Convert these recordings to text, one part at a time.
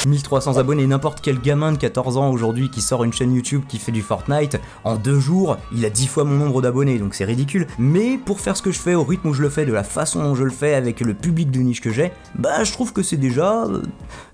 1300 abonnés, n'importe quel gamin de 14 ans aujourd'hui qui sort une chaîne YouTube qui fait du Fortnite, en 2 jours, il a 10 fois mon nombre d'abonnés, donc c'est ridicule. Mais pour faire ce que je fais, au rythme où je le fais, de la façon dont je le fais, avec le public de niche que j'ai, bah je trouve que c'est déjà...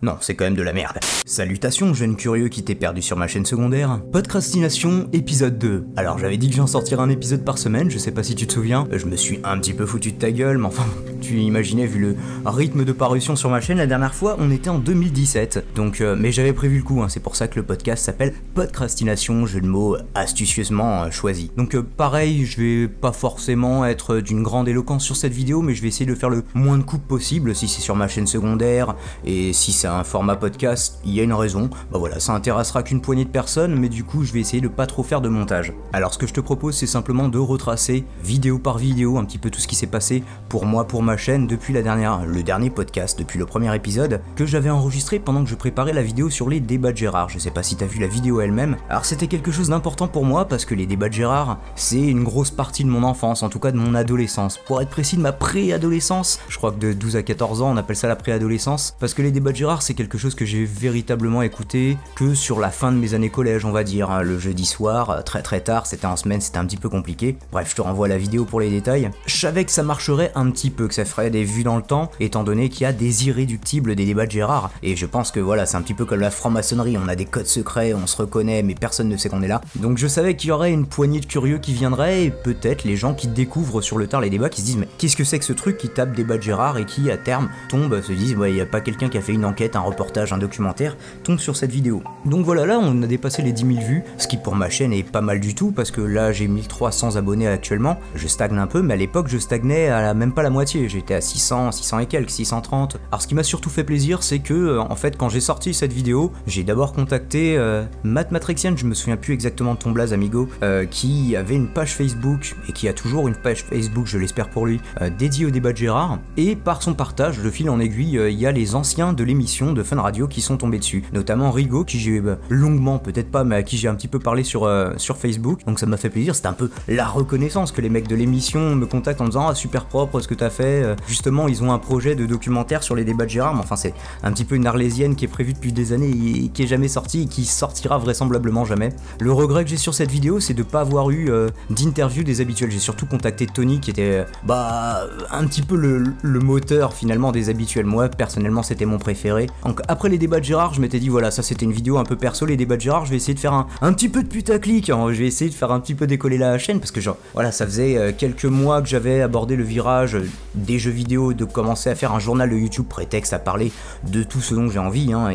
Non, c'est quand même de la merde. Salutations, jeune curieux qui t'es perdu sur ma chaîne secondaire. Podcastination, épisode 2. Alors j'avais dit que j'en sortirais un épisode par semaine, je sais pas si tu te souviens, je me suis un petit peu foutu de ta gueule, mais enfin, tu imaginais vu le rythme de parution sur ma chaîne, la dernière fois on était en 2017, donc mais j'avais prévu le coup, hein, c'est pour ça que le podcast s'appelle Podcastination, jeu de mots astucieusement choisi. Donc pareil, je vais pas forcément être d'une grande éloquence sur cette vidéo, mais je vais essayer de faire le moins de coupes possible si c'est sur ma chaîne secondaire, et si c'est un format podcast, il y a une raison, bah voilà, ça intéressera qu'une poignée de personnes, mais du coup je vais essayer de pas trop faire de montage. Alors ce que je te propose, c'est simplement de retracer vidéo par vidéo un petit peu tout ce qui s'est passé pour moi, pour ma chaîne, depuis le dernier podcast, depuis le premier épisode, que j'avais enregistré pendant que je préparais la vidéo sur les débats de Gérard. Je sais pas si t'as vu la vidéo elle-même. Alors c'était quelque chose d'important pour moi, parce que les débats de Gérard, c'est une grosse partie de mon enfance, en tout cas de mon adolescence. Pour être précis, de ma préadolescence. Je crois que de 12 à 14 ans, on appelle ça la préadolescence, parce que les débats de Gérard, c'est quelque chose que j'ai véritablement écouté que sur la fin de mes années collège, on va dire, hein, le jeudi soir, très très tard, c'était en semaine, c'était un petit peu compliqué. Bref, je te renvoie à la vidéo pour les détails. Je savais que ça marcherait un petit peu, que ça ferait des vues dans le temps, étant donné qu'il y a des irréductibles des débats de Gérard. Et je pense que voilà, c'est un petit peu comme la franc-maçonnerie, on a des codes secrets, on se reconnaît, mais personne ne sait qu'on est là. Donc je savais qu'il y aurait une poignée de curieux qui viendraient, et peut-être les gens qui découvrent sur le tard les débats, qui se disent mais qu'est-ce que c'est que ce truc qui tape débat de Gérard et qui à terme tombe, se disent ouais, il y a pas quelqu'un qui a fait une enquête, un reportage, un documentaire, tombe sur cette vidéo. Donc voilà, là on a dépassé les 10 000 vues, ce qui pour ma chaîne est pas mal du tout, parce que là j'ai 1300 abonnés actuellement, je stagne un peu, mais à l'époque je stagnais à même pas la moitié, j'étais à 600 et quelques, 630. Alors ce qui m'a surtout fait plaisir, c'est que en fait quand j'ai sorti cette vidéo, j'ai d'abord contacté Matt Matrixian, je me souviens plus exactement de ton blaze amigo, qui avait une page Facebook, et qui a toujours une page Facebook, je l'espère pour lui, dédiée au débat de Gérard, et par son partage, de fil en aiguille, il y a les anciens de l'émission de Fun Radio qui sont tombés dessus, notamment Rigo, qui j'ai longuement, peut-être pas, mais à qui j'ai un petit peu parlé sur Facebook, donc ça m'a fait plaisir, c'était un peu la reconnaissance que les mecs de l'émission me contactent en me disant ah super propre ce que t'as fait, justement ils ont un projet de documentaire sur les débats de Gérard, mais enfin c'est un petit peu une arlésienne qui est prévue depuis des années et qui est jamais sortie et qui sortira vraisemblablement jamais. Le regret que j'ai sur cette vidéo, c'est de pas avoir eu d'interview des habituels. J'ai surtout contacté Tony qui était un petit peu le moteur finalement des habituels. Moi personnellement c'était mon préféré. Donc après les débats de Gérard, je m'étais dit voilà, ça c'était une vidéo un peu perso, les débats de Gérard, je vais essayer de faire un petit peu de putaclic, hein. Je vais essayer de faire un petit peu décoller la chaîne, parce que genre voilà, ça faisait quelques mois que j'avais abordé le virage des jeux vidéo, de commencer à faire un journal de YouTube prétexte à parler de tout ce dont j'ai envie, hein,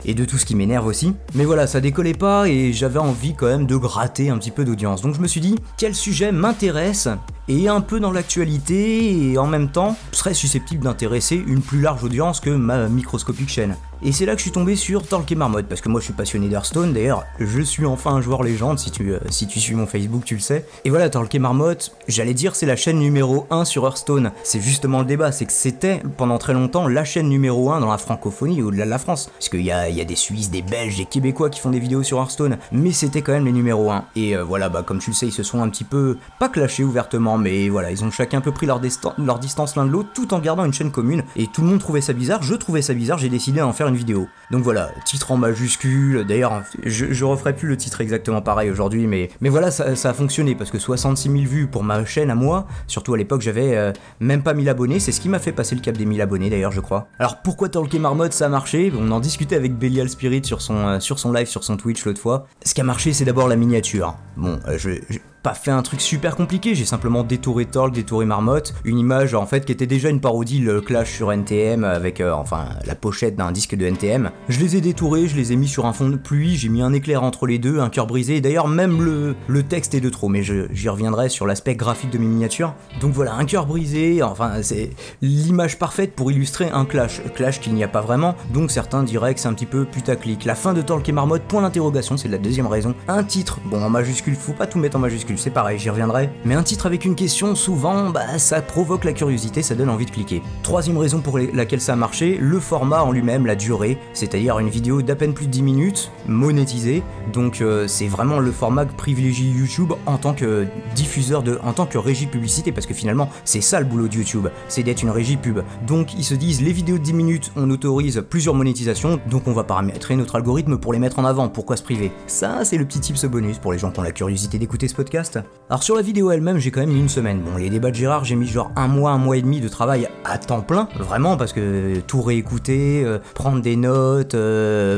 et de tout ce qui m'énerve aussi. Mais voilà, ça décollait pas et j'avais envie quand même de gratter un petit peu d'audience. Donc je me suis dit, quel sujet m'intéresse et un peu dans l'actualité et en même temps serait susceptible d'intéresser une plus large audience que ma microscopique chaîne. Et c'est là que je suis tombé sur Talk et Marmotte, parce que moi je suis passionné d'Hearthstone, d'ailleurs je suis enfin un joueur légende, si tu suis mon Facebook tu le sais. Et voilà, Talk et Marmotte, j'allais dire c'est la chaîne numéro 1 sur Hearthstone, c'est justement le débat, c'est que c'était pendant très longtemps la chaîne numéro 1 dans la francophonie au-delà de la France, parce qu'il y a des Suisses, des Belges, des Québécois qui font des vidéos sur Hearthstone, mais c'était quand même les numéros 1. Et voilà, comme tu le sais, ils se sont un petit peu, pas clashés ouvertement, mais voilà, ils ont chacun un peu pris leur distance l'un de l'autre, tout en gardant une chaîne commune, et tout le monde trouvait ça bizarre, je trouvais ça bizarre, j'ai décidé d'en faire une vidéo. Donc voilà, titre en majuscule, d'ailleurs je referai plus le titre exactement pareil aujourd'hui, mais voilà, ça a fonctionné, parce que 66 000 vues pour ma chaîne à moi, surtout à l'époque j'avais même pas 1000 abonnés, c'est ce qui m'a fait passer le cap des 1000 abonnés d'ailleurs je crois. Alors pourquoi Talk et Marmotte ça a marché? On en discutait avec Belial Spirit sur son live, sur son Twitch l'autre fois. Ce qui a marché c'est d'abord la miniature. Bon, j'ai pas fait un truc super compliqué, j'ai simplement détouré Talk, détouré Marmotte, une image en fait qui était déjà une parodie, le clash sur NTM avec la pochette d'un disque de NTM. Je les ai détourés, je les ai mis sur un fond de pluie, j'ai mis un éclair entre les deux, un cœur brisé, et d'ailleurs même le texte est de trop, mais j'y reviendrai sur l'aspect graphique de mes miniatures. Donc voilà, un cœur brisé, enfin c'est l'image parfaite pour illustrer un clash qu'il n'y a pas vraiment, donc certains diraient que c'est un petit peu putaclic. La fin de Talk et Marmotte, point d'interrogation, c'est la deuxième raison. Un titre, bon en majuscule, faut pas tout mettre en majuscule, dessus, c'est pareil, j'y reviendrai. Mais un titre avec une question, souvent, ça provoque la curiosité, ça donne envie de cliquer. Troisième raison pour laquelle ça a marché, le format en lui-même, la durée, c'est-à-dire une vidéo d'à peine plus de 10 minutes, monétisée, donc c'est vraiment le format que privilégie YouTube en tant que diffuseur en tant que régie publicité, parce que finalement, c'est ça le boulot de YouTube, c'est d'être une régie pub. Donc ils se disent, les vidéos de 10 minutes, on autorise plusieurs monétisations, donc on va paramétrer notre algorithme pour les mettre en avant, pourquoi se priver? Ça, c'est le petit tips bonus pour les gens qui ont la curiosité d'écouter ce podcast. Alors sur la vidéo elle-même, j'ai quand même mis une semaine. Bon, les débats de Gérard, j'ai mis genre un mois et demi de travail à temps plein, vraiment, parce que tout réécouter, prendre des notes,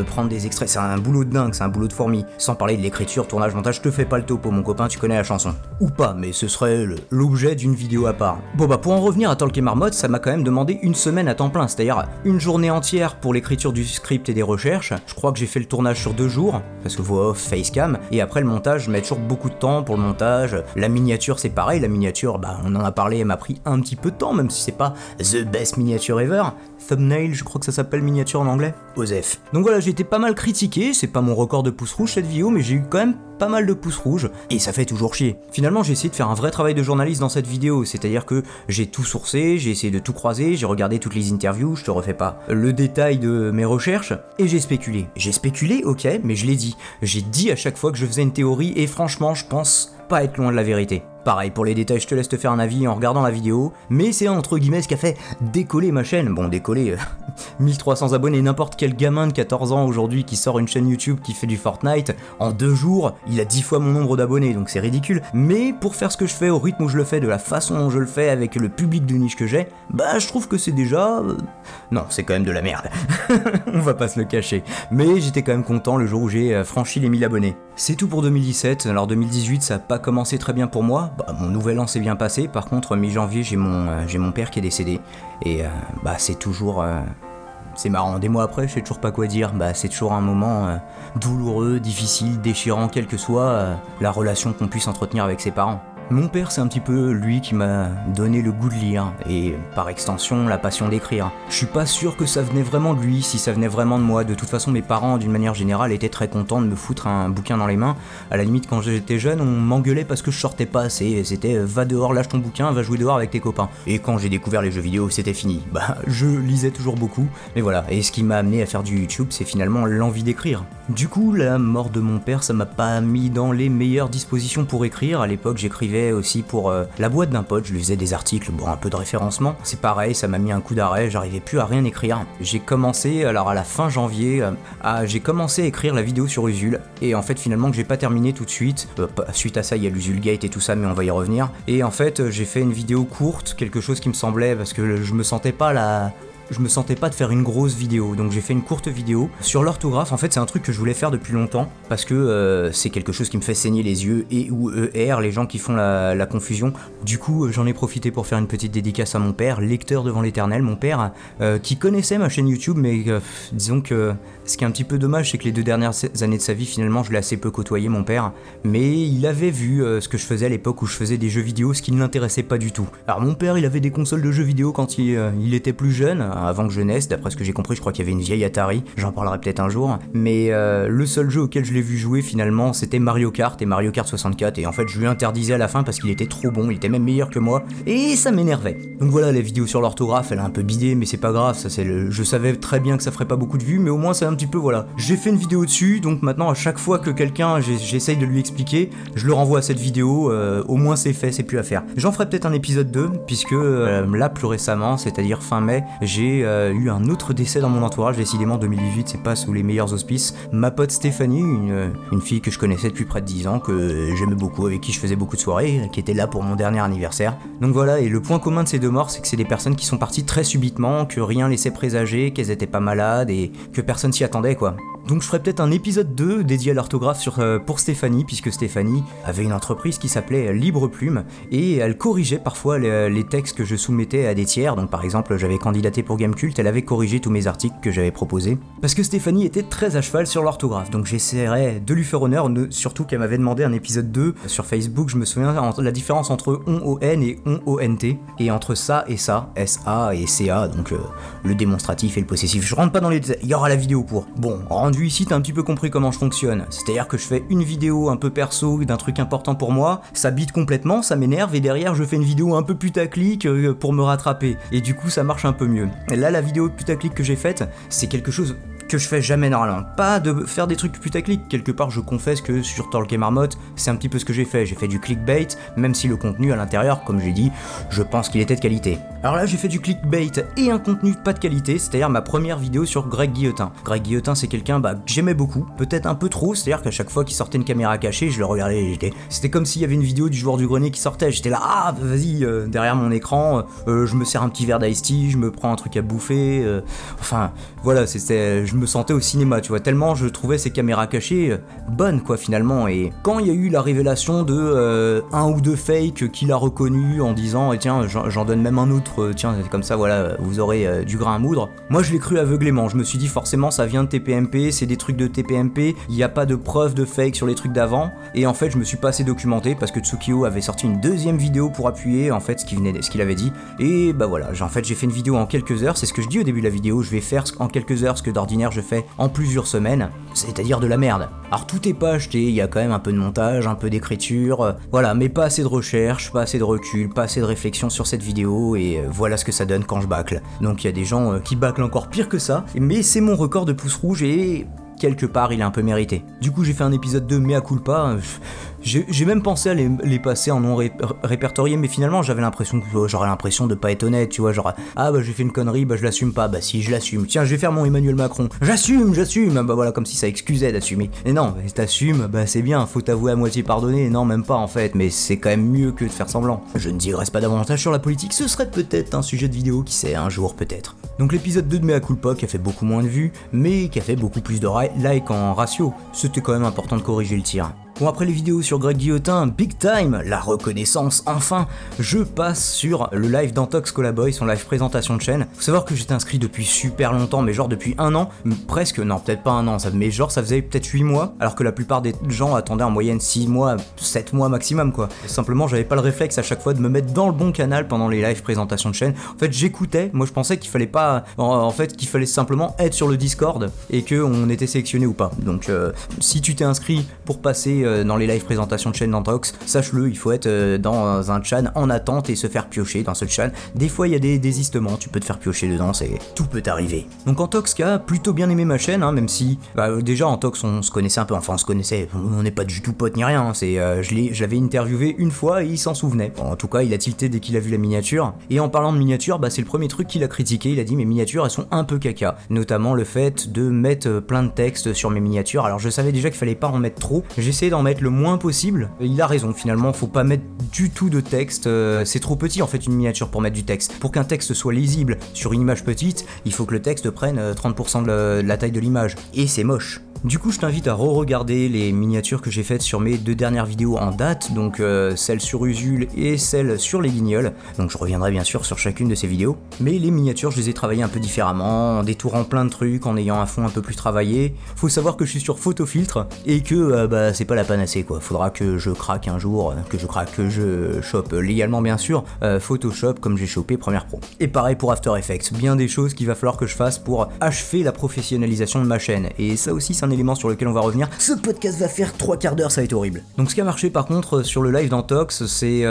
prendre des extraits, c'est un boulot de dingue, c'est un boulot de fourmi. Sans parler de l'écriture, tournage, montage, je te fais pas le topo, mon copain, tu connais la chanson. Ou pas, mais ce serait l'objet d'une vidéo à part. Bon pour en revenir à Talk et Marmotte, ça m'a quand même demandé une semaine à temps plein, c'est-à-dire une journée entière pour l'écriture du script et des recherches. Je crois que j'ai fait le tournage sur 2 jours, parce que voix off, facecam, et après le montage, je mets toujours beaucoup de temps pour le montage. La miniature, c'est pareil, la miniature, on en a parlé, elle m'a pris un petit peu de temps, même si c'est pas the best miniature ever. Thumbnail, je crois que ça s'appelle miniature en anglais. OSEF. Donc voilà, j'ai été pas mal critiqué, c'est pas mon record de pouces rouges cette vidéo, mais j'ai eu quand même pas mal de pouces rouges, et ça fait toujours chier. Finalement, j'ai essayé de faire un vrai travail de journaliste dans cette vidéo, c'est-à-dire que j'ai tout sourcé, j'ai essayé de tout croiser, j'ai regardé toutes les interviews, je te refais pas le détail de mes recherches, et j'ai spéculé. J'ai spéculé, ok, mais je l'ai dit. J'ai dit à chaque fois que je faisais une théorie, et franchement, je pense pas être loin de la vérité. Pareil, pour les détails, je te laisse te faire un avis en regardant la vidéo, mais c'est entre guillemets ce qui a fait décoller ma chaîne. Bon, décoller, 1300 abonnés, n'importe quel gamin de 14 ans aujourd'hui qui sort une chaîne YouTube qui fait du Fortnite, en 2 jours, il a 10 fois mon nombre d'abonnés, donc c'est ridicule. Mais pour faire ce que je fais, au rythme où je le fais, de la façon dont je le fais, avec le public de niche que j'ai, je trouve que c'est déjà... Non, c'est quand même de la merde. On va pas se le cacher. Mais j'étais quand même content le jour où j'ai franchi les 1000 abonnés. C'est tout pour 2017, alors 2018 ça a pas commencé très bien pour moi, mon nouvel an s'est bien passé, par contre mi-janvier j'ai mon père qui est décédé, et c'est toujours... c'est marrant, des mois après je sais toujours pas quoi dire, c'est toujours un moment douloureux, difficile, déchirant, quelle que soit la relation qu'on puisse entretenir avec ses parents. Mon père, c'est un petit peu lui qui m'a donné le goût de lire, et par extension, la passion d'écrire. Je suis pas sûr que ça venait vraiment de lui, si ça venait vraiment de moi. De toute façon, mes parents, d'une manière générale, étaient très contents de me foutre un bouquin dans les mains. À la limite, quand j'étais jeune, on m'engueulait parce que je sortais pas assez. C'était va dehors, lâche ton bouquin, va jouer dehors avec tes copains. Et quand j'ai découvert les jeux vidéo, c'était fini. Je lisais toujours beaucoup, mais voilà. Et ce qui m'a amené à faire du YouTube, c'est finalement l'envie d'écrire. Du coup, la mort de mon père, ça m'a pas mis dans les meilleures dispositions pour écrire. À l'époque, j'écrivais aussi pour la boîte d'un pote, je lui faisais des articles, un peu de référencement. C'est pareil, ça m'a mis un coup d'arrêt, j'arrivais plus à rien écrire. J'ai commencé, alors à la fin janvier, j'ai commencé à écrire la vidéo sur Usul, et en fait finalement que j'ai pas terminé tout de suite. Suite à ça, il y a l'Usul Gate et tout ça, mais on va y revenir. Et en fait, j'ai fait une vidéo courte, quelque chose qui me semblait, parce que je me sentais pas de faire une grosse vidéo, donc j'ai fait une courte vidéo sur l'orthographe. En fait, c'est un truc que je voulais faire depuis longtemps, parce que c'est quelque chose qui me fait saigner les yeux, et ou ER, les gens qui font la confusion. Du coup, j'en ai profité pour faire une petite dédicace à mon père, lecteur devant l'éternel, mon père, qui connaissait ma chaîne YouTube, mais disons que ce qui est un petit peu dommage, c'est que les 2 dernières années de sa vie, finalement, je l'ai assez peu côtoyé, mon père, mais il avait vu ce que je faisais à l'époque où je faisais des jeux vidéo, ce qui ne l'intéressait pas du tout. Alors mon père, il avait des consoles de jeux vidéo quand il était plus jeune, avant que je naisse, d'après ce que j'ai compris, je crois qu'il y avait une vieille Atari, j'en parlerai peut-être un jour, mais le seul jeu auquel je l'ai vu jouer finalement, c'était Mario Kart et Mario Kart 64, et en fait je lui interdisais à la fin parce qu'il était trop bon, il était même meilleur que moi, et ça m'énervait. Donc voilà, la vidéo sur l'orthographe, elle a un peu bidé, mais c'est pas grave, ça je savais très bien que ça ferait pas beaucoup de vues, mais au moins c'est un petit peu, voilà. J'ai fait une vidéo dessus, donc maintenant à chaque fois que quelqu'un, j'essaye de lui expliquer, je le renvoie à cette vidéo, au moins c'est fait, c'est plus à faire. J'en ferai peut-être un épisode 2, puisque là plus récemment, c'est-à-dire fin mai, j'ai eu un autre décès dans mon entourage, décidément 2018 c'est pas sous les meilleurs auspices. Ma pote Stéphanie, une fille que je connaissais depuis près de 10 ans, que j'aimais beaucoup, avec qui je faisais beaucoup de soirées, qui était là pour mon dernier anniversaire. Donc voilà, et le point commun de ces 2 morts, c'est que c'est des personnes qui sont parties très subitement, que rien laissait présager, qu'elles étaient pas malades et que personne s'y attendait quoi. Donc je ferai peut-être un épisode 2 dédié à l'orthographe pour Stéphanie, puisque Stéphanie avait une entreprise qui s'appelait Libre Plume, et elle corrigeait parfois les textes que je soumettais à des tiers. Donc par exemple, j'avais candidaté pour Gamecult, elle avait corrigé tous mes articles que j'avais proposés, parce que Stéphanie était très à cheval sur l'orthographe, donc j'essaierai de lui faire honneur, surtout qu'elle m'avait demandé un épisode 2 sur Facebook. Je me souviens la différence entre on et on-o-n-t, et entre ça et ça, S-A et C-A, donc le démonstratif et le possessif. Je rentre pas dans les détails, il y aura la vidéo pour. Bon, rendu vu ici, t'as un petit peu compris comment je fonctionne. C'est-à-dire que je fais une vidéo un peu perso d'un truc important pour moi, ça bite complètement, ça m'énerve, et derrière je fais une vidéo un peu putaclic pour me rattraper. Et du coup ça marche un peu mieux. Et là la vidéo putaclic que j'ai faite, c'est quelque chose que je fais jamais normalement. Pas de faire des trucs putaclic. Quelque part, je confesse que sur Talk et Marmotte, c'est un petit peu ce que j'ai fait. J'ai fait du clickbait, même si le contenu à l'intérieur, comme j'ai dit, je pense qu'il était de qualité. Alors là, j'ai fait du clickbait et un contenu pas de qualité, c'est-à-dire ma première vidéo sur Greg Guillotin. Greg Guillotin, c'est quelqu'un que j'aimais beaucoup, peut-être un peu trop, c'est-à-dire qu'à chaque fois qu'il sortait une caméra cachée, je le regardais et c'était comme s'il y avait une vidéo du joueur du grenier qui sortait. J'étais là, ah, vas-y, derrière mon écran, je me sers un petit verre d'ice tea, je me prends un truc à bouffer, enfin, voilà, je me sentais au cinéma, tu vois, tellement je trouvais ces caméras cachées bonnes, quoi, finalement. Et quand il y a eu la révélation de un ou deux fakes qu'il a reconnu en disant, tiens, j'en donne même un autre, tiens, comme ça, voilà, vous aurez du grain à moudre, moi je l'ai cru aveuglément. Je me suis dit, forcément, ça vient de TPMP, c'est des trucs de TPMP, il n'y a pas de preuve de fake sur les trucs d'avant. Et en fait, je me suis pas assez documenté parce que Tsukio avait sorti une deuxième vidéo pour appuyer, en fait, ce qu'il avait dit. Et bah voilà, en fait, j'ai fait une vidéo en quelques heures, c'est ce que je dis au début de la vidéo, je vais faire en quelques heures ce que d'ordinaire je fais en plusieurs semaines, c'est-à-dire de la merde. Alors tout est pas acheté, il y a quand même un peu de montage, un peu d'écriture, voilà, mais pas assez de recherche, pas assez de recul, pas assez de réflexion sur cette vidéo, et voilà ce que ça donne quand je bâcle. Donc il y a des gens qui bâclent encore pire que ça, mais c'est mon record de pouce rouge et quelque part il est un peu mérité. Du coup j'ai fait un épisode 2 mea culpa, j'ai même pensé à les passer en non répertorié, mais finalement j'avais l'impression que j'aurais l'impression de pas être honnête, tu vois, genre ah bah j'ai fait une connerie, bah je l'assume pas, bah si je l'assume, tiens je vais faire mon Emmanuel Macron, j'assume, bah voilà, comme si ça excusait d'assumer. Et non, t'assumes, bah c'est bien, faut t'avouer à moitié pardonner, non même pas en fait, mais c'est quand même mieux que de faire semblant. Je ne digresse pas davantage sur la politique, ce serait peut-être un sujet de vidéo, qui sait, un jour peut-être. Donc l'épisode 2 de Mea Culpa qui a fait beaucoup moins de vues, mais qui a fait beaucoup plus de likes en ratio, c'était quand même important de corriger le tir. Bon, après les vidéos sur Greg Guillotin, big time, la reconnaissance, enfin, je passe sur le live d'Antox Colaboy, son live présentation de chaîne. Faut savoir que j'étais inscrit depuis super longtemps, mais genre depuis un an, presque, non, peut-être pas un an, mais genre ça faisait peut-être 8 mois, alors que la plupart des gens attendaient en moyenne 6 mois, 7 mois maximum, quoi. Et simplement, j'avais pas le réflexe à chaque fois de me mettre dans le bon canal pendant les live présentations de chaîne. En fait, j'écoutais, moi je pensais qu'il fallait pas, en fait, qu'il fallait simplement être sur le Discord et qu'on était sélectionné ou pas. Donc, si tu t'es inscrit pour passer dans les live présentations de chaîne d'Antox, sache-le, il faut être dans un chan en attente et se faire piocher dans ce chan. Des fois il y a des désistements, tu peux te faire piocher dedans, tout peut arriver. Donc Antox qui a plutôt bien aimé ma chaîne, hein, même si déjà Antox on se connaissait un peu, enfin on se connaissait, on n'est pas du tout potes ni rien, hein, je l'avais interviewé une fois et il s'en souvenait. Bon, en tout cas il a tilté dès qu'il a vu la miniature, et en parlant de miniature, c'est le premier truc qu'il a critiqué, il a dit mes miniatures elles sont un peu caca, notamment le fait de mettre plein de texte sur mes miniatures. Alors je savais déjà qu'il fallait pas en mettre trop, j'essayais d'en mettre le moins possible. Il a raison, finalement, faut pas mettre du tout de texte, c'est trop petit en fait une miniature pour mettre du texte. Pour qu'un texte soit lisible sur une image petite, il faut que le texte prenne 30% de la taille de l'image, et c'est moche. Du coup, je t'invite à re-regarder les miniatures que j'ai faites sur mes 2 dernières vidéos en date, donc celle sur Usul et celle sur les Guignols. Donc je reviendrai bien sûr sur chacune de ces vidéos. Mais les miniatures, je les ai travaillées un peu différemment, en détourant plein de trucs, en ayant un fond un peu plus travaillé. Faut savoir que je suis sur Photofiltre et que c'est pas la panacée, quoi. Faudra que je craque un jour, que je chope légalement bien sûr, Photoshop comme j'ai chopé Premiere Pro. Et pareil pour After Effects, bien des choses qu'il va falloir que je fasse pour achever la professionnalisation de ma chaîne. Et ça aussi c'est un élément sur lequel on va revenir. Ce podcast va faire 3/4 d'heure, ça va être horrible. Donc ce qui a marché par contre sur le live d'Antox, c'est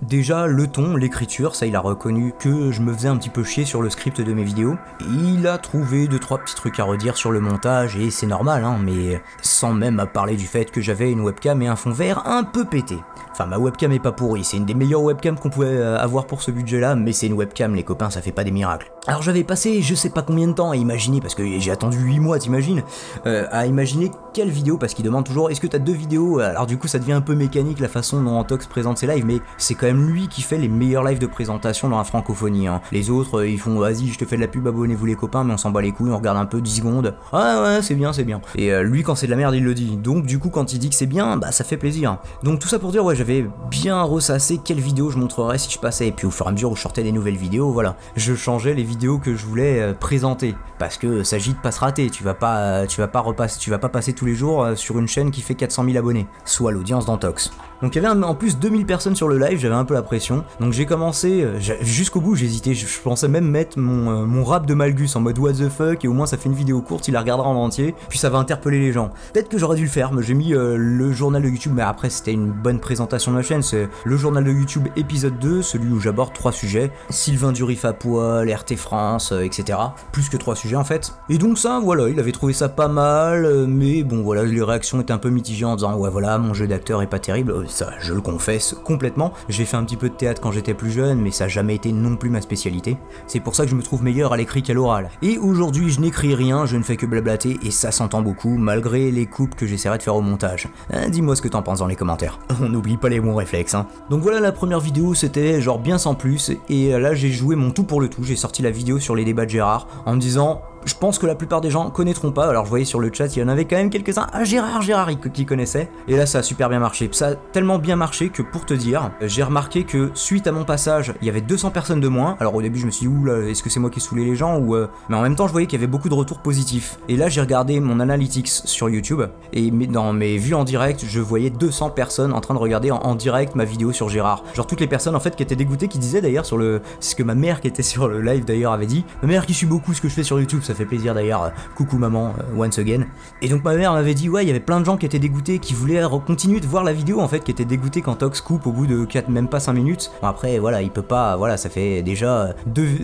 déjà le ton, l'écriture, ça il a reconnu que je me faisais un petit peu chier sur le script de mes vidéos. Il a trouvé 2-3 petits trucs à redire sur le montage et c'est normal, hein, mais sans même parler du fait que j'avais une webcam et un fond vert un peu pété. Enfin ma webcam est pas pourrie, c'est une des meilleures webcams qu'on pouvait avoir pour ce budget là, mais c'est une webcam les copains, ça fait pas des miracles. Alors j'avais passé je sais pas combien de temps à imaginer, parce que j'ai attendu 8 mois t'imagines, à imaginer quelle vidéo, parce qu'il demande toujours est-ce que t'as 2 vidéos. Alors du coup ça devient un peu mécanique la façon dont Antox présente ses lives, mais c'est quand même lui qui fait les meilleurs lives de présentation dans la francophonie, hein. Les autres ils font vas-y je te fais de la pub, abonnez-vous les copains, mais on s'en bat les couilles, on regarde un peu 10 secondes, ah ouais c'est bien. Et lui quand c'est de la merde il le dit, donc du coup quand il dit que c'est bien, ça fait plaisir. Donc tout ça pour dire ouais j'avais bien ressassé quelle vidéo je montrerais si je passais, et puis au fur et à mesure où je sortais des nouvelles vidéos, voilà, je changeais les vidéos que je voulais présenter, parce que s'agit de pas se rater, tu vas pas repasser, tu vas pas passer tous les jours sur une chaîne qui fait 400 000 abonnés, soit l'audience d'Antox. Donc il y avait en plus 2000 personnes sur le live, j'avais un peu la pression. Donc j'ai commencé, jusqu'au bout j'hésitais, je pensais même mettre mon rap de Malgus en mode what the fuck, et au moins ça fait une vidéo courte, il la regardera en entier, puis ça va interpeller les gens. Peut-être que j'aurais dû le faire, mais j'ai mis le journal de YouTube, mais après c'était une bonne présentation de ma chaîne, c'est le journal de YouTube épisode 2, celui où j'aborde 3 sujets, Sylvain Durif à poil, RT France, etc. Plus que 3 sujets en fait. Et donc ça, voilà, il avait trouvé ça pas mal, mais bon voilà, les réactions étaient un peu mitigées en disant ouais voilà, mon jeu d'acteur est pas terrible. Ça, je le confesse complètement. J'ai fait un petit peu de théâtre quand j'étais plus jeune, mais ça n'a jamais été non plus ma spécialité. C'est pour ça que je me trouve meilleur à l'écrit qu'à l'oral. Et aujourd'hui, je n'écris rien, je ne fais que blablater, et ça s'entend beaucoup, malgré les coupes que j'essaierai de faire au montage. Dis-moi ce que t'en penses dans les commentaires. On n'oublie pas les bons réflexes, hein. Donc voilà, la première vidéo, c'était genre bien sans plus, et là j'ai joué mon tout pour le tout, j'ai sorti la vidéo sur les débats de Gérard, en me disant... Je pense que la plupart des gens connaîtront pas, alors je voyais sur le chat, il y en avait quand même quelques-uns, Gérard qui connaissait, et là ça a super bien marché. Ça a tellement bien marché que pour te dire, j'ai remarqué que suite à mon passage, il y avait 200 personnes de moins, alors au début je me suis dit, oula, est-ce que c'est moi qui ai saoulé les gens, ou mais en même temps je voyais qu'il y avait beaucoup de retours positifs. Et là j'ai regardé mon analytics sur YouTube, et dans mes vues en direct, je voyais 200 personnes en train de regarder en direct ma vidéo sur Gérard. Genre toutes les personnes en fait qui étaient dégoûtées, qui disaient d'ailleurs sur le... C'est ce que ma mère qui était sur le live d'ailleurs avait dit, ma mère qui suit beaucoup ce que je fais sur YouTube, ça fait plaisir d'ailleurs, coucou maman, once again. Et donc ma mère m'avait dit ouais, il y avait plein de gens qui étaient dégoûtés, qui voulaient continuer de voir la vidéo en fait, qui étaient dégoûtés quand Tox coupe au bout de même pas 5 minutes. Bon après voilà, il peut pas, voilà, ça fait déjà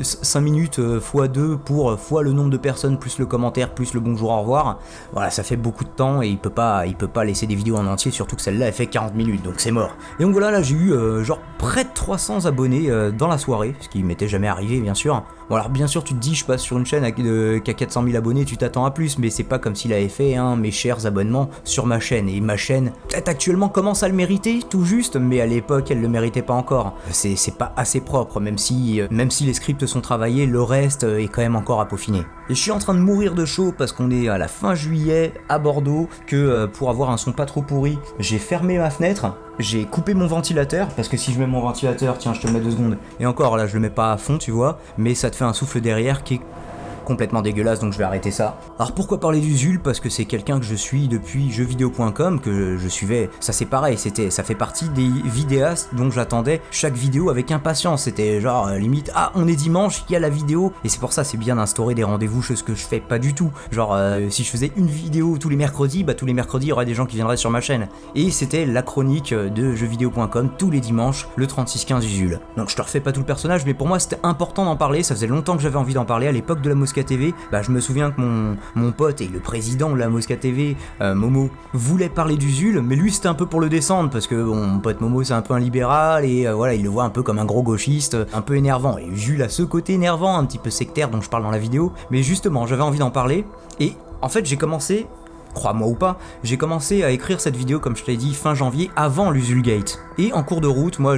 5 minutes x 2 pour fois le nombre de personnes, plus le commentaire, plus le bonjour au revoir. Voilà, ça fait beaucoup de temps et il peut pas laisser des vidéos en entier, surtout que celle-là elle fait 40 minutes, donc c'est mort. Et donc voilà, là j'ai eu genre près de 300 abonnés dans la soirée, ce qui m'était jamais arrivé bien sûr. Bon alors bien sûr tu te dis je passe sur une chaîne qui a 400 000 abonnés, tu t'attends à plus, mais c'est pas comme s'il avait fait mes chers abonnements sur ma chaîne, et ma chaîne peut-être actuellement commence à le mériter tout juste, mais à l'époque elle le méritait pas encore. C'est pas assez propre, même si les scripts sont travaillés, le reste est quand même encore à peaufiner. Et je suis en train de mourir de chaud parce qu'on est à la fin juillet à Bordeaux, que pour avoir un son pas trop pourri, j'ai fermé ma fenêtre. J'ai coupé mon ventilateur, parce que si je mets mon ventilateur, tiens je te le mets 2 secondes, et encore là je le mets pas à fond tu vois, mais ça te fait un souffle derrière qui est complètement dégueulasse, donc je vais arrêter ça. Alors pourquoi parler d'Usul? Parce que c'est quelqu'un que je suis depuis jeuxvideo.com, que je suivais, ça c'est pareil, ça fait partie des vidéastes dont j'attendais chaque vidéo avec impatience, c'était genre limite, ah on est dimanche, il y a la vidéo, et c'est pour ça c'est bien d'instaurer des rendez-vous, chose que je fais pas du tout, genre si je faisais une vidéo tous les mercredis, bah tous les mercredis il y aurait des gens qui viendraient sur ma chaîne, et c'était la chronique de jeuxvideo.com tous les dimanches, le 3615 Usul. Donc je te refais pas tout le personnage, mais pour moi c'était important d'en parler, ça faisait longtemps que j'avais envie d'en parler, à l'époque de la Mosca TV, bah je me souviens que mon pote et le président de la Mosca TV, Momo, voulait parler d'Usul, mais lui c'était un peu pour le descendre, parce que bon, mon pote Momo c'est un peu un libéral, et voilà, il le voit un peu comme un gros gauchiste, un peu énervant, et Usul a ce côté énervant, un petit peu sectaire dont je parle dans la vidéo, mais justement j'avais envie d'en parler, et en fait j'ai commencé, crois-moi ou pas, j'ai commencé à écrire cette vidéo, comme je te l'ai dit, fin janvier, avant l'Usulgate. Et en cours de route, moi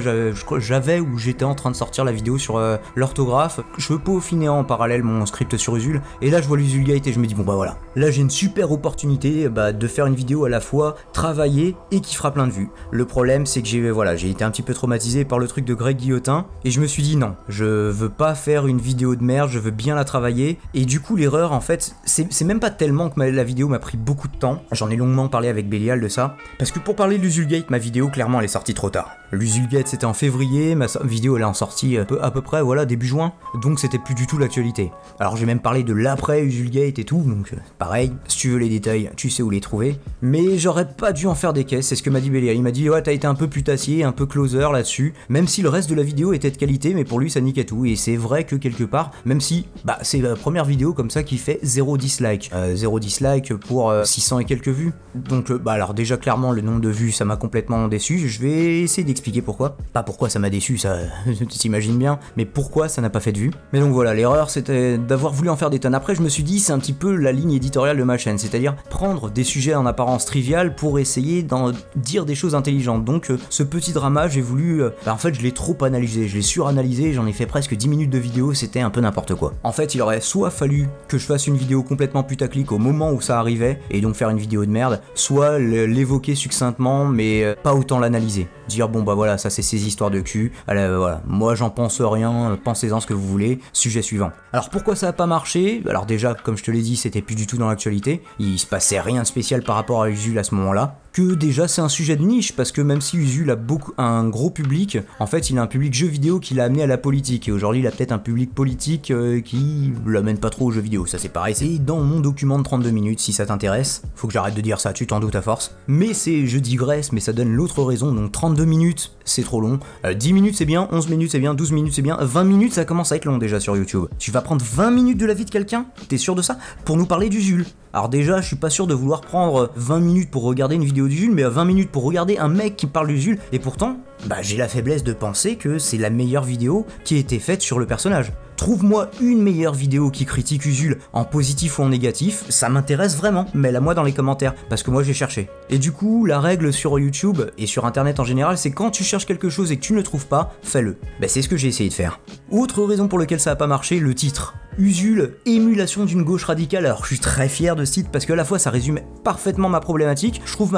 j'étais en train de sortir la vidéo sur l'orthographe, je peaufinais en parallèle mon script sur Usul, et là je vois l'Usulgate et je me dis bon bah voilà, là j'ai une super opportunité de faire une vidéo à la fois travaillée et qui fera plein de vues. Le problème c'est que j'ai été un petit peu traumatisé par le truc de Greg Guillotin, et je me suis dit non, je veux pas faire une vidéo de merde, je veux bien la travailler, et du coup l'erreur en fait, c'est même pas tellement que la vidéo m'a pris beaucoup de temps, j'en ai longuement parlé avec Bélial de ça, parce que pour parler de l'Usulgate, ma vidéo clairement elle est sortie trop tard. L'Usulgate c'était en février, ma vidéo elle est en sortie à peu près voilà début juin, donc c'était plus du tout l'actualité. Alors j'ai même parlé de l'après Usulgate et tout, donc pareil, si tu veux les détails, tu sais où les trouver, mais j'aurais pas dû en faire des caisses, c'est ce que m'a dit Bélial, il m'a dit ouais t'as été un peu putassier, un peu closer là-dessus, même si le reste de la vidéo était de qualité, mais pour lui ça niquait tout, et c'est vrai que quelque part, même si c'est la première vidéo comme ça qui fait 0 dislike, 0 dislike pour 600 et quelques vues, donc alors déjà clairement le nombre de vues ça m'a complètement déçu, je vais essayer d'expliquer pourquoi, pas pourquoi ça m'a déçu, ça tu t'imagines bien, mais pourquoi ça n'a pas fait de vues. Mais donc voilà, l'erreur c'était d'avoir voulu en faire des tonnes. Après je me suis dit c'est un petit peu la ligne éditoriale de ma chaîne, c'est-à-dire prendre des sujets en apparence triviales pour essayer d'en dire des choses intelligentes. Donc ce petit drama j'ai voulu, en fait je l'ai trop analysé, je l'ai suranalysé, j'en ai fait presque 10 minutes de vidéo, c'était un peu n'importe quoi. En fait il aurait soit fallu que je fasse une vidéo complètement putaclic au moment où ça arrivait, et donc faire une vidéo de merde, soit l'évoquer succinctement mais pas autant l'analyser. Dire bon bah voilà, ça c'est ces histoires de cul, voilà, moi j'en pense rien, pensez-en ce que vous voulez, sujet suivant. Alors pourquoi ça a pas marché? Alors déjà, comme je te l'ai dit, c'était plus du tout dans l'actualité, il se passait rien de spécial par rapport à Usul à ce moment-là, que déjà c'est un sujet de niche, parce que même si Usul a un gros public, en fait il a un public jeux vidéo qui l'a amené à la politique, et aujourd'hui il a peut-être un public politique qui l'amène pas trop aux jeux vidéo, ça c'est pareil, c'est dans mon document de 32 minutes, si ça t'intéresse, faut que j'arrête de dire ça, tu t'en doutes à force, mais je digresse, mais ça donne l'autre raison, donc 32 minutes c'est trop long, 10 minutes c'est bien, 11 minutes c'est bien, 12 minutes c'est bien, 20 minutes ça commence à être long déjà sur YouTube. Tu vas prendre 20 minutes de la vie de quelqu'un, t'es sûr de ça? Pour nous parler d'Usul. Alors déjà, je suis pas sûr de vouloir prendre 20 minutes pour regarder une vidéo d'Usul, mais 20 minutes pour regarder un mec qui parle d'Usul, et pourtant, j'ai la faiblesse de penser que c'est la meilleure vidéo qui a été faite sur le personnage. Trouve-moi une meilleure vidéo qui critique Usul en positif ou en négatif, ça m'intéresse vraiment, mets-la moi dans les commentaires, parce que moi j'ai cherché. Et du coup, la règle sur YouTube et sur internet en général, c'est quand tu cherches quelque chose et que tu ne le trouves pas, fais-le. C'est ce que j'ai essayé de faire. Autre raison pour laquelle ça a pas marché, le titre. Usul, émulation d'une gauche radicale. Alors je suis très fier de ce titre parce que à la fois ça résume parfaitement ma problématique, je trouve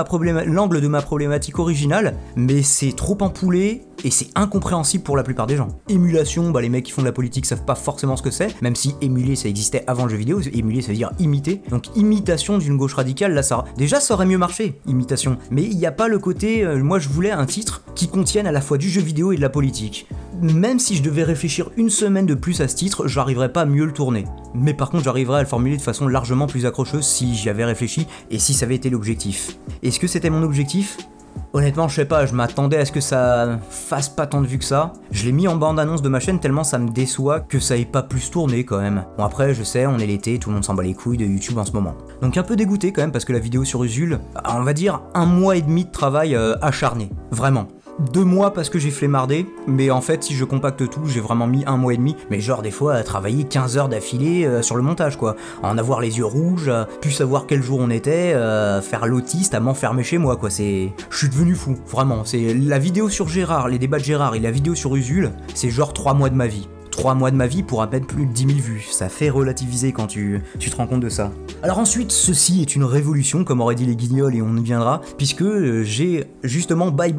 l'angle de ma problématique originale, mais c'est trop empoulé et c'est incompréhensible pour la plupart des gens. Émulation, les mecs qui font de la politique savent pas forcément ce que c'est, même si émuler ça existait avant le jeu vidéo, émuler ça veut dire imiter, donc imitation d'une gauche radicale, là ça aurait mieux marché, imitation, mais il n'y a pas le côté, moi je voulais un titre qui contienne à la fois du jeu vidéo et de la politique. Même si je devais réfléchir une semaine de plus à ce titre, j'arriverais pas à mieux le tourner. Mais par contre, j'arriverais à le formuler de façon largement plus accrocheuse si j'y avais réfléchi et si ça avait été l'objectif. Est-ce que c'était mon objectif ? Honnêtement, je sais pas, je m'attendais à ce que ça fasse pas tant de vues que ça. Je l'ai mis en bande-annonce de ma chaîne tellement ça me déçoit que ça ait pas plus tourné quand même. Bon après, je sais, on est l'été, tout le monde s'en bat les couilles de YouTube en ce moment. Donc un peu dégoûté quand même parce que la vidéo sur Usul, on va dire 1 mois et demi de travail acharné. Vraiment. 2 mois parce que j'ai flemmardé, mais en fait si je compacte tout, j'ai vraiment mis 1 mois et demi, mais genre des fois à travailler 15 heures d'affilée sur le montage quoi, à en avoir les yeux rouges, à plus savoir quel jour on était, faire l'autiste, à m'enfermer chez moi quoi, je suis devenu fou, vraiment, c'est la vidéo sur Gérard, les débats de Gérard et la vidéo sur Usul, c'est genre 3 mois de ma vie. 3 mois de ma vie pour à peine plus de 10 000 vues, ça fait relativiser quand tu te rends compte de ça. Alors ensuite, ceci est une révolution, comme auraient dit les guignols et on y viendra, puisque j'ai justement bye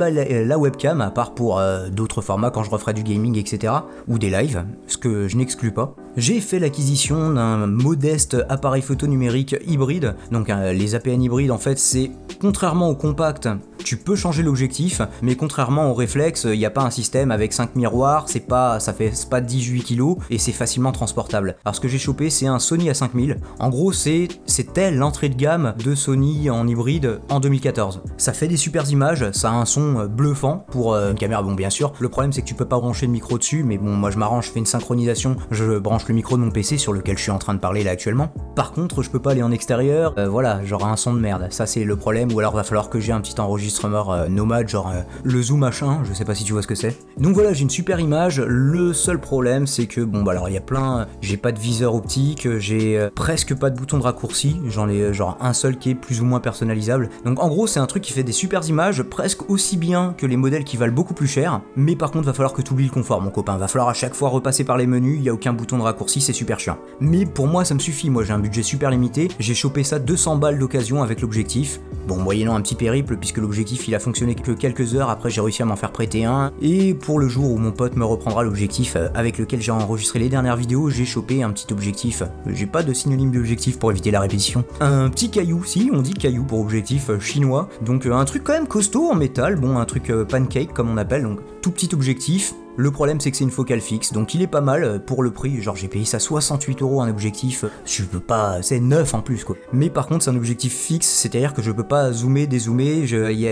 la webcam, à part pour d'autres formats quand je referai du gaming etc, ou des lives, ce que je n'exclus pas. J'ai fait l'acquisition d'un modeste appareil photo numérique hybride, donc les APN hybrides en fait c'est, contrairement au compact, tu peux changer l'objectif, mais contrairement au réflexe, il n'y a pas un système avec 5 miroirs, ça fait pas 18 kg et c'est facilement transportable. Alors ce que j'ai chopé c'est un Sony A5000, en gros c'était l'entrée de gamme de Sony en hybride en 2014. Ça fait des super images, ça a un son bluffant pour une caméra, bon bien sûr, le problème c'est que tu peux pas brancher le micro dessus, mais bon moi je m'arrange, je fais une synchronisation, je branche le micro de mon PC sur lequel je suis en train de parler là actuellement. Par contre je peux pas aller en extérieur, voilà, j'aurai un son de merde, ça c'est le problème, ou alors va falloir que j'ai un petit enregistreur nomade, genre le zoom machin, je sais pas si tu vois ce que c'est. Donc voilà, j'ai une super image, le seul problème c'est que bon bah alors il y a plein, j'ai pas de viseur optique, j'ai presque pas de bouton de raccourci, j'en ai genre un seul qui est plus ou moins personnalisable. Donc en gros c'est un truc qui fait des super images, presque aussi bien que les modèles qui valent beaucoup plus cher, mais par contre va falloir que tu oublies le confort mon copain, va falloir à chaque fois repasser par les menus, il y a aucun bouton de raccourci, c'est super chiant. Mais pour moi ça me suffit, moi j'ai un budget super limité, j'ai chopé ça 200 balles d'occasion avec l'objectif, bon moyennant un petit périple puisque l'objectif il a fonctionné que quelques heures, après j'ai réussi à m'en faire prêter un, et pour le jour où mon pote me reprendra l'objectif avec lequel j'ai enregistré les dernières vidéos, j'ai chopé un petit objectif, j'ai pas de synonyme d'objectif pour éviter la répétition, un petit caillou, si on dit caillou pour objectif chinois, donc un truc quand même costaud en métal, bon un truc pancake comme on appelle, donc tout petit objectif. Le problème c'est que c'est une focale fixe, donc il est pas mal pour le prix, genre j'ai payé ça 68 € un objectif, je peux pas, c'est neuf en plus quoi. Mais par contre c'est un objectif fixe, c'est-à-dire que je peux pas zoomer, dézoomer,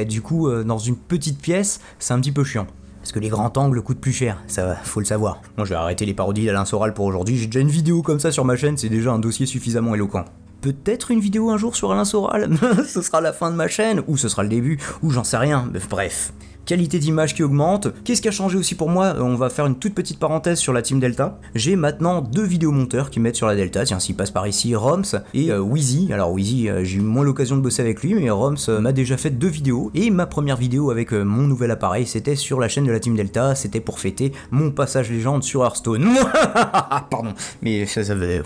du coup dans une petite pièce, c'est un petit peu chiant. Parce que les grands angles coûtent plus cher, ça faut le savoir. Moi je vais arrêter les parodies d'Alain Soral pour aujourd'hui, j'ai déjà une vidéo comme ça sur ma chaîne, c'est déjà un dossier suffisamment éloquent. Peut-être une vidéo un jour sur Alain Soral, ce sera la fin de ma chaîne, ou ce sera le début, ou j'en sais rien, bref. Qualité d'image qui augmente. Qu'est-ce qui a changé aussi pour moi? On va faire une toute petite parenthèse sur la team Delta. J'ai maintenant 2 vidéomonteurs qui m'aident sur la Delta. Tiens, s'il passe par ici, Roms et Wheezy. Alors Wheezy, j'ai eu moins l'occasion de bosser avec lui, mais Roms m'a déjà fait 2 vidéos. Et ma première vidéo avec mon nouvel appareil, c'était sur la chaîne de la team Delta. C'était pour fêter mon passage légende sur Hearthstone. Pardon, mais ça avait...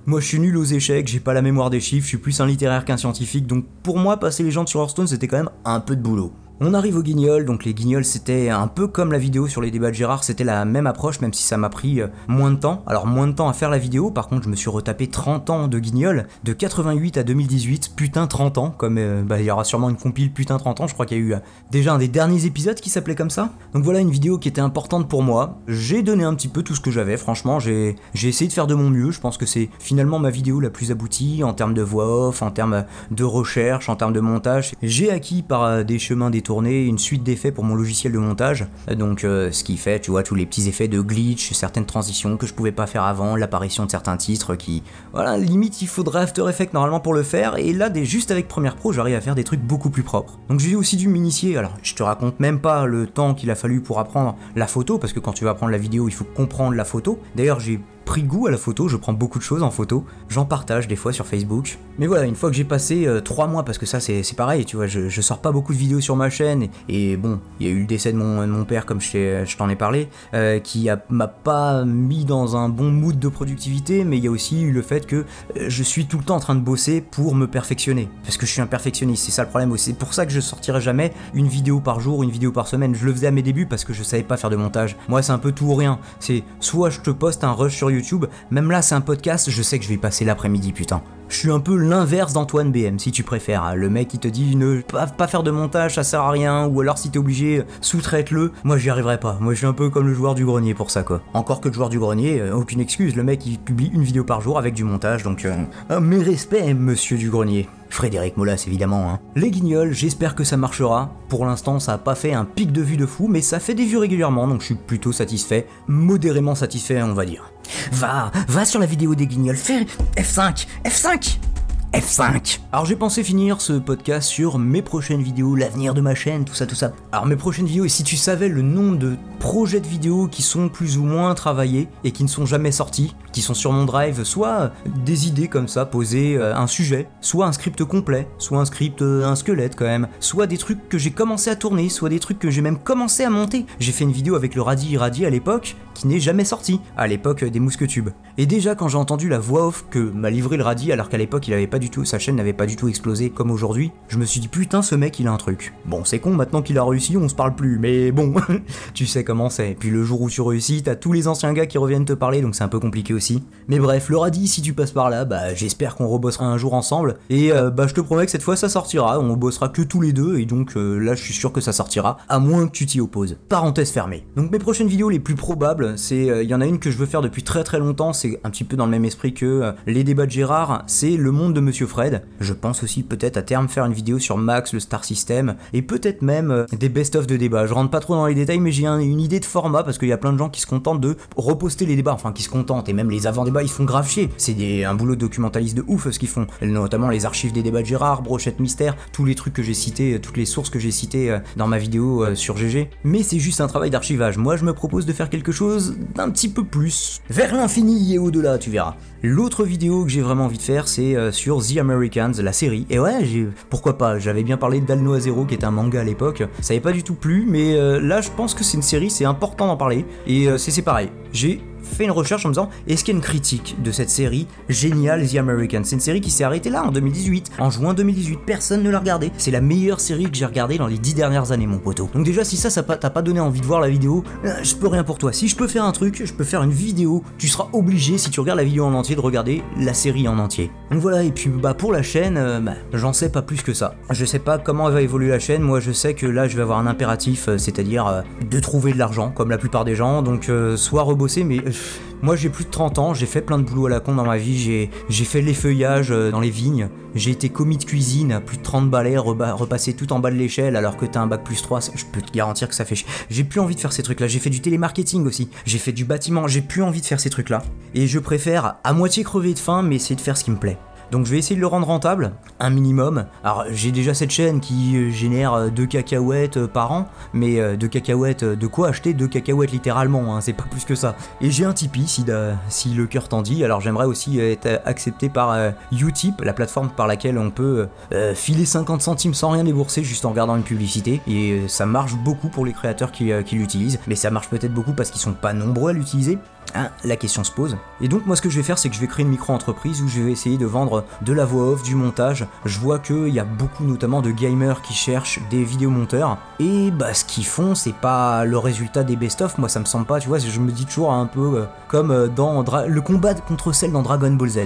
Moi je suis nul aux échecs, j'ai pas la mémoire des chiffres, je suis plus un littéraire qu'un scientifique, donc pour moi passer légende sur Hearthstone c'était quand même un peu de boulot. On arrive aux guignols, donc les guignols c'était un peu comme la vidéo sur les débats de Gérard, c'était la même approche même si ça m'a pris moins de temps. Alors moins de temps à faire la vidéo, par contre je me suis retapé 30 ans de guignols, de 88 à 2018, putain 30 ans, comme il y aura sûrement une compile putain 30 ans, je crois qu'il y a eu déjà un des derniers épisodes qui s'appelait comme ça. Donc voilà une vidéo qui était importante pour moi, j'ai donné un petit peu tout ce que j'avais, franchement j'ai essayé de faire de mon mieux, je pense que c'est finalement ma vidéo la plus aboutie en termes de voix off, en termes de recherche, en termes de montage. J'ai acquis par des chemins détournés une suite d'effets pour mon logiciel de montage, donc ce qui fait, tu vois, tous les petits effets de glitch, certaines transitions que je pouvais pas faire avant, l'apparition de certains titres qui, voilà, limite il faudrait After Effects normalement pour le faire, et là juste avec Premiere Pro j'arrive à faire des trucs beaucoup plus propres. Donc j'ai aussi dû m'initier, alors je te raconte même pas le temps qu'il a fallu pour apprendre la photo, parce que quand tu vas apprendre la vidéo il faut comprendre la photo. D'ailleurs j'ai pris goût à la photo, je prends beaucoup de choses en photo, j'en partage des fois sur Facebook. Mais voilà, une fois que j'ai passé 3 mois, parce que ça c'est pareil, tu vois, je sors pas beaucoup de vidéos sur ma chaîne, et bon, il y a eu le décès de mon père comme je t'en ai parlé, qui m'a pas mis dans un bon mood de productivité, mais il y a aussi eu le fait que je suis tout le temps en train de bosser pour me perfectionner, parce que je suis un perfectionniste, c'est ça le problème aussi, c'est pour ça que je sortirai jamais une vidéo par jour, une vidéo par semaine. Je le faisais à mes débuts parce que je savais pas faire de montage, moi c'est un peu tout ou rien, c'est soit je te poste un rush sur YouTube, même là c'est un podcast, je sais que je vais y passer l'après-midi, putain. Je suis un peu l'inverse d'Antoine BM si tu préfères, le mec qui te dit ne pas faire de montage ça sert à rien, ou alors si t'es obligé sous-traite-le. Moi j'y arriverai pas, moi je suis un peu comme le joueur du grenier pour ça quoi. Encore que le joueur du grenier, aucune excuse, le mec il publie une vidéo par jour avec du montage, donc mes respects monsieur du grenier. Frédéric Molas évidemment, hein. Les guignols, j'espère que ça marchera. Pour l'instant ça a pas fait un pic de vues de fou, mais ça fait des vues régulièrement, donc je suis plutôt satisfait, modérément satisfait on va dire. Va sur la vidéo des guignols, fais F5, F5 F5. Alors j'ai pensé finir ce podcast sur mes prochaines vidéos, l'avenir de ma chaîne, tout ça. Alors mes prochaines vidéos, et si tu savais le nombre de projets de vidéos qui sont plus ou moins travaillés et qui ne sont jamais sortis, qui sont sur mon drive, soit des idées comme ça, poser un sujet, soit un script complet, soit un script, un squelette quand même, soit des trucs que j'ai commencé à tourner, soit des trucs que j'ai même commencé à monter. J'ai fait une vidéo avec le Radis Irradié à l'époque, qui n'est jamais sorti, à l'époque des Mousquetubes. Et déjà quand j'ai entendu la voix off que m'a livré le Radis, alors qu'à l'époque il avait pas du tout, sa chaîne n'avait pas du tout explosé comme aujourd'hui, je me suis dit putain ce mec il a un truc. Bon c'est con, maintenant qu'il a réussi on se parle plus, mais bon, tu sais comment c'est. Et puis le jour où tu réussis, t'as tous les anciens gars qui reviennent te parler, donc c'est un peu compliqué aussi. Mais bref, le Radis, si tu passes par là, j'espère qu'on rebossera un jour ensemble, et je te promets que cette fois ça sortira, on bossera que tous les deux, et donc là je suis sûr que ça sortira, à moins que tu t'y opposes. Parenthèse fermée. Donc mes prochaines vidéos les plus probables, c'est, il y en a une que je veux faire depuis très longtemps, c'est un petit peu dans le même esprit que les débats de Gérard, c'est le monde de Monsieur Fred. Je pense aussi peut-être à terme faire une vidéo sur Max, le Star System, et peut-être même des best-of de débats. Je rentre pas trop dans les détails, mais j'ai une idée de format, parce qu'il y a plein de gens qui se contentent de reposter les débats, enfin qui se contentent, et même les avant-débats ils se font grave chier. C'est un boulot de documentaliste de ouf ce qu'ils font, notamment les archives des débats de Gérard, Brochette Mystère, tous les trucs que j'ai cités, toutes les sources que j'ai citées dans ma vidéo sur GG. Mais c'est juste un travail d'archivage. Moi je me propose de faire quelque chose d'un petit peu plus vers l'infini et au-delà, tu verras. L'autre vidéo que j'ai vraiment envie de faire, c'est sur The Americans, la série. Et ouais, pourquoi pas, j'avais bien parlé d'Alno Zero qui était un manga à l'époque, ça avait pas du tout plu, mais là je pense que c'est une série, c'est important d'en parler, et c'est pareil. J'ai fait une recherche en me disant est-ce qu'il y a une critique de cette série géniale The Americans. C'est une série qui s'est arrêtée là en 2018, en juin 2018, personne ne l'a regardée. C'est la meilleure série que j'ai regardée dans les 10 dernières années mon poteau. Donc déjà si ça t'a pas donné envie de voir la vidéo, je peux rien pour toi. Si je peux faire un truc, je peux faire une vidéo, tu seras obligé si tu regardes la vidéo en entier de regarder la série en entier. Donc voilà, et puis pour la chaîne, j'en sais pas plus que ça. Je sais pas comment va évoluer la chaîne, moi je sais que là je vais avoir un impératif, c'est-à-dire de trouver de l'argent comme la plupart des gens, donc soit rebosser, mais moi j'ai plus de 30 ans, j'ai fait plein de boulot à la con dans ma vie, j'ai fait l'effeuillage dans les vignes, j'ai été commis de cuisine à plus de 30 balais, repasser tout en bas de l'échelle alors que t'as un bac plus 3, je peux te garantir que ça fait chier. J'ai plus envie de faire ces trucs là, j'ai fait du télémarketing aussi, j'ai fait du bâtiment, j'ai plus envie de faire ces trucs là. Et je préfère à moitié crever de faim mais essayer de faire ce qui me plaît. Donc je vais essayer de le rendre rentable, un minimum. Alors j'ai déjà cette chaîne qui génère 2 cacahuètes par an, mais 2 cacahuètes, de quoi acheter 2 cacahuètes littéralement, hein, c'est pas plus que ça. Et j'ai un Tipeee si le cœur t'en dit, alors j'aimerais aussi être accepté par Utip, la plateforme par laquelle on peut filer 50 centimes sans rien débourser juste en regardant une publicité, et ça marche beaucoup pour les créateurs qui l'utilisent, mais ça marche peut-être beaucoup parce qu'ils sont pas nombreux à l'utiliser. Hein, la question se pose. Et donc moi ce que je vais faire, c'est que je vais créer une micro-entreprise où je vais essayer de vendre de la voix off, du montage. Je vois qu'il y a beaucoup notamment de gamers qui cherchent des vidéomonteurs. Et bah ce qu'ils font, c'est pas le résultat des best-of, moi ça me semble pas, tu vois, je me dis toujours un peu comme dans le combat contre Cell dans Dragon Ball Z.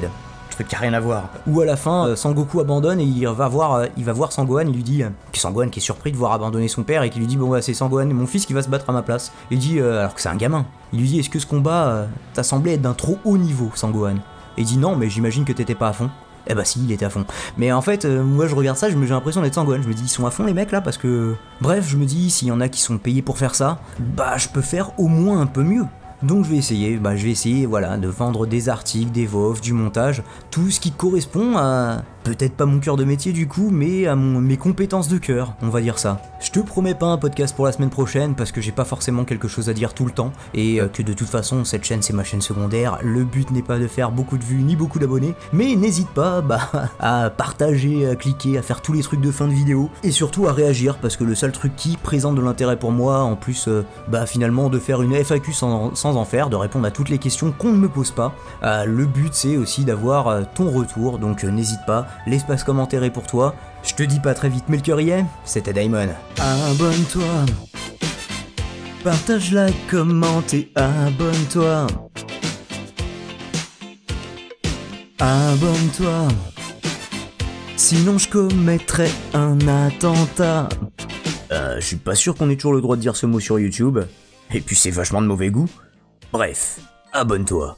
Truc qui a rien à voir. Où à la fin, Sangoku abandonne et il va voir Sangohan, il lui dit, Sangohan qui est surpris de voir abandonner son père et qui lui dit bon ouais c'est Sangohan, mon fils qui va se battre à ma place. Il dit, alors que c'est un gamin, il lui dit est-ce que ce combat t'a semblé être d'un trop haut niveau Sangohan? Et il dit non mais j'imagine que t'étais pas à fond. Eh bah si, il était à fond. Mais en fait, moi je regarde ça, j'ai l'impression d'être Sangohan, je me dis ils sont à fond les mecs là parce que... Bref, je me dis s'il y en a qui sont payés pour faire ça, bah je peux faire au moins un peu mieux. Donc je vais essayer voilà, de vendre des articles, des VOF, du montage, tout ce qui correspond à... Peut-être pas mon cœur de métier du coup, mais à mes compétences de cœur, on va dire ça. Je te promets pas un podcast pour la semaine prochaine, parce que j'ai pas forcément quelque chose à dire tout le temps, et que de toute façon, cette chaîne c'est ma chaîne secondaire, le but n'est pas de faire beaucoup de vues ni beaucoup d'abonnés, mais n'hésite pas à partager, à cliquer, à faire tous les trucs de fin de vidéo, et surtout à réagir, parce que le seul truc qui présente de l'intérêt pour moi, en plus finalement de faire une FAQ sans en faire, de répondre à toutes les questions qu'on ne me pose pas, le but c'est aussi d'avoir ton retour, donc n'hésite pas. L'espace commentaire est pour toi. Je te dis pas très vite, mais le cœur y est. C'était Daimon. Abonne-toi. Partage, like, commente et abonne-toi. Abonne-toi. Sinon je commettrai un attentat. Je suis pas sûr qu'on ait toujours le droit de dire ce mot sur YouTube. Et puis c'est vachement de mauvais goût. Bref, abonne-toi.